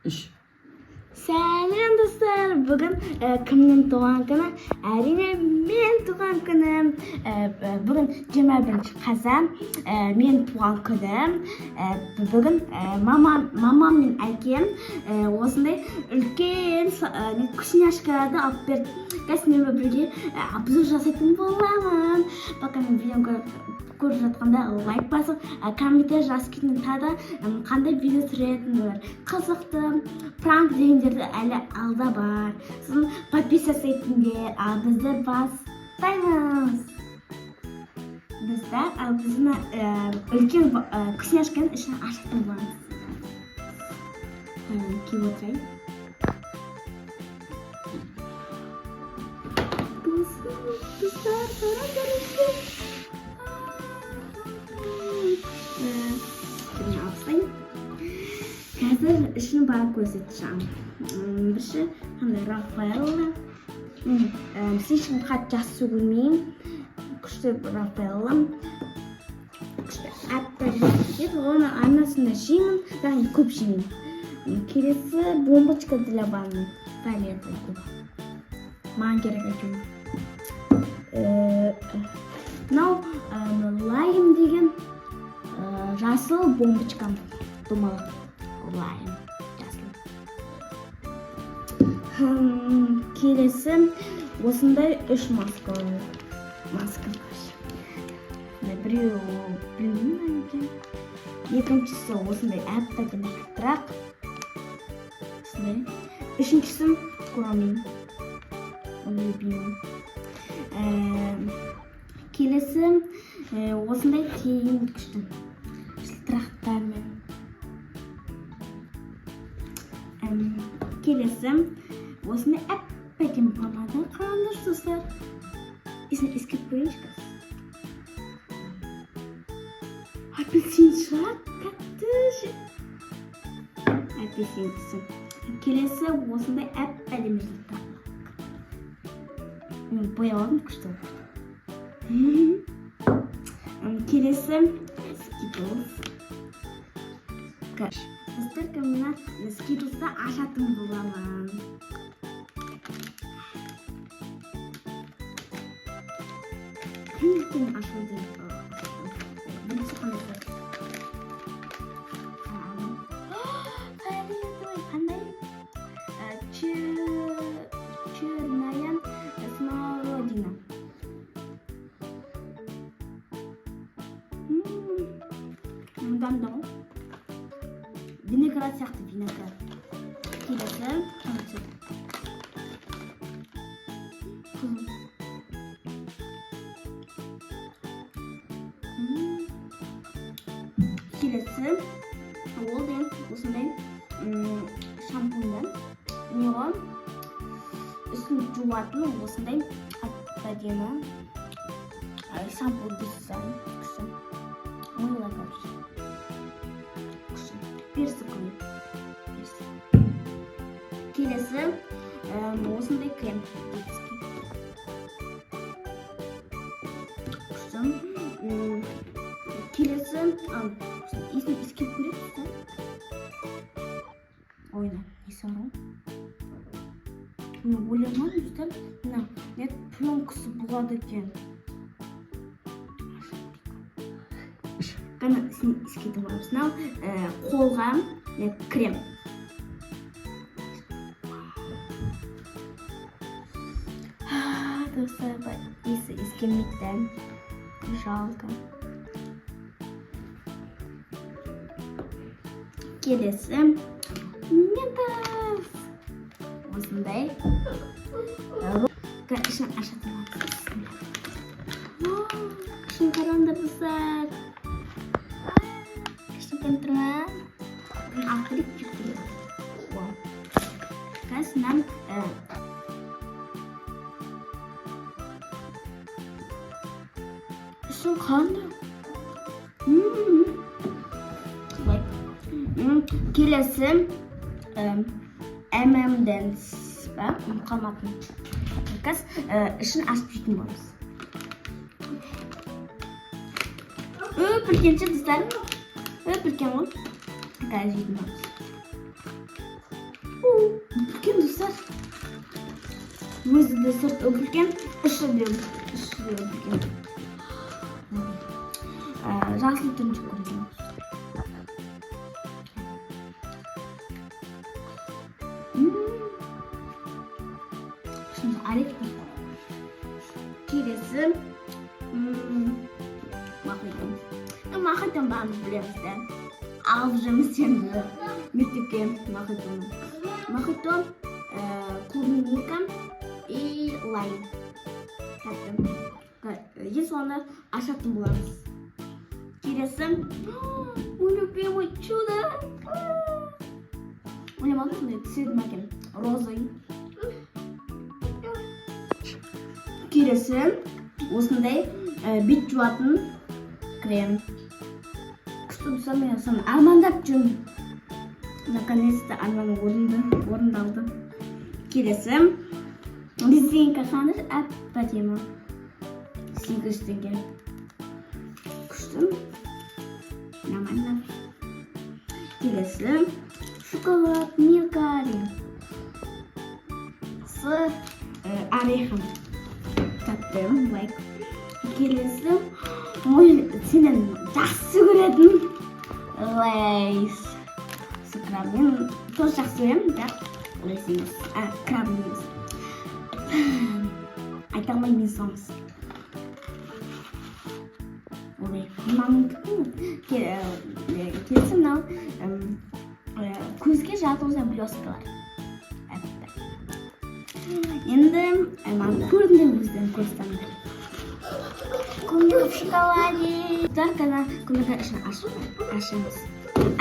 3. Сәлем достар, бүгін кімнің туған күні? Әрине мен туған күнім. Бүгін 21 қазан мен туған күнім. Бүгін мамам мен әкем осындай үлкен вкусняшкаларды алып берді. Менімен бірге обзор жасайтын боламын. Пока мен видеоны көріп жатқанда лайк басып, комментарий жазып кетіңдер. Тағы қандай видео түсіретіндер, қызықты пранк дегендерді әлі алда бар. Сосын подписаться етіңдер. Ал біздер бастаймыз. Достар, біздің үлкен вкусняшканың ішін ашатын боламыз. Киіп отырайын. Достар, қараңдар. Қазір ішін барып көрсетeceğim. Бірінші қандай Рафаэлла. Мен ешкім қатты жақсы көрмеймін. Күшті Рафаэлла. Күшті аппақ жетеді. Оны арнасында жеймін, яғни көп жеймін. Келесі бомбочка для ванны. Фиолетовый куб. Маған керек әйтеуір. Мынау лайм деген жасыл бомбочкам. Думалық. Лайм жасыл. Келесі осындай 3 маска бар. Біреу білмеймін екен. Екіншісі осындай аппақ нақтырақ. Үшіншісі көремін. Оны білмеймін. Келесі осындай тегін күшті жылтырақтармен. Келесі осындай аппақ помада. Қараңдар достар. Ескіп көрейінші. Апельсин шығар, қатты. Апельсин. Келесі осындай аппақ жылтырақ. Мен бояладым күшті. Келесі Skittles. Достар, мына Skittles'ты ашатын боламын. Кімден ашылды? Бірінші қандай? Қандай? Черная смородина. Мындан винеград сияқты винеград. Келесі келесі ол деген осындай шампуньдан неғон үстін жуатын осындай әдемі шампунь дизайн күші мыйлы короче. Персик көмек. Келесі осындай крем. Келесі есін ескеп көреді. Ойна, несі ару? Мен ойламадым, достар. Мына пленкасы болады екен. Қана ескетіп аламыз. Мынау қолға крем. Достар, есі ескемейді. Жалко. Келесі Mentos. Осындай. Ішін ашатын аламыз. Ішін қараңдар достар. Контра ақырып жүктілі. Қазынан үшін қанды. Келесі M&M'ден қалматын. Қаз ішін ашып жейтін боламыз. Өпіркенші достарым. Өпіркен ол. Қазір жейтін боламыз. Үлкен достар. Өзі де сырт үлкен, іші де үлкен. Жасыл түнчік көрген. Şimdi arif kiresi махатон бәріміз білеміз да. Алып жүрміз енді мектепке махатон. Махатон, клубника и лайм. И соны ашатын боламыз. Келесі мой любимый чудо. Ойламадым сондай түседі ме екен розой. Келесі осындай бет жуатын крем. Күшті мен соны армандап жүрмін. Наконец-то арманым орындалды. Келесі резинка қаныш әп-әдемі. 8 теңге. Күшті. Нормально. Келесі шоколад Милкари с орехом. Таптым, лайк. Келесі сенен жақсы көретін Лейс. Краб. Мен тоже жақсы көремін, бірақ Лейс емес. Краб емес. Айта алмаймын мен соңыз. Олай. Келесі мынау көзге жатуыздан блескалар. Енді көрдіңдер өздерін көрсетемін. Кумика в шоколаде. Жаркана кумика ішін ашамыз.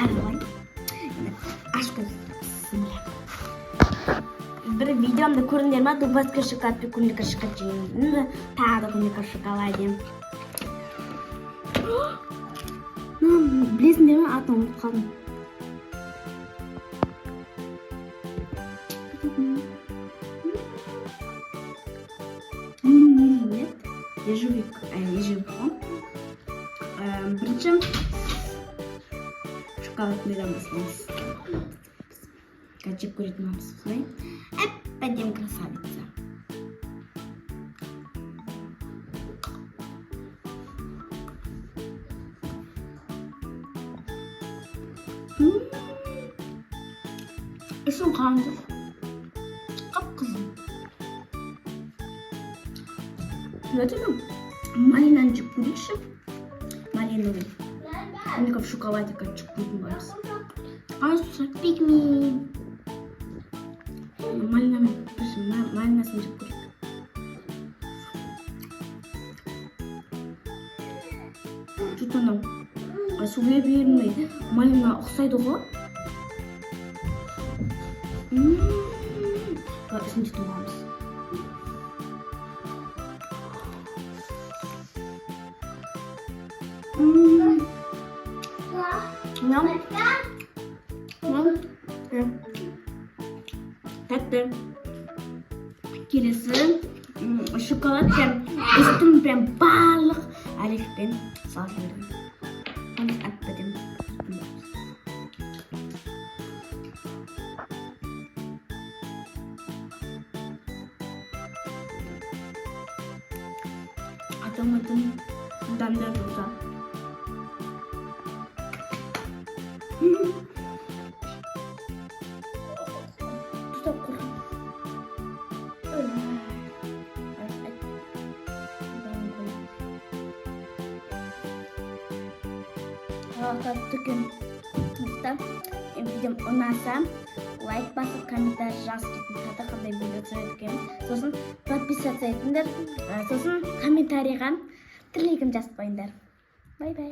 Әрбай. Ашқыз. Бір видеомда көрдіңдер ма? Дубайский шоколад пен кумика шоколад жеймін. Енді тағы да кумика в шоколаде. Білесіңдер ме? Атын ұмытып қалдым. Ежевик. Бірінші шоколад мейрам басымыз. Жеп көретін мамыз. Әп-әдем красавица. Ішін қанды. Қап-қызыл. Смотрим, малинаны жеп көрейікші. Малиновый. Кумика в шоколаде жеп көретін барыз. Пигми. Малинасын жеп көрейік. Что-то анау сөйлей бермей малина ұқсайды ғой. Үстін жетін боламыз. Тәтті. Келесі шоколад прям үстін прям барлық орехпен салып жібердім. Әп-әдем. Атам дандар болса. Тұтап құрым. Түкен тұстап, видеом ұнаса, лайк басып, комментарий жазып кетіңдер, қандай видео түсіреді екен. Сосын подписаться етіңдер, сосын комментарийға тілегін жазып қойыңдар. Бай-бай.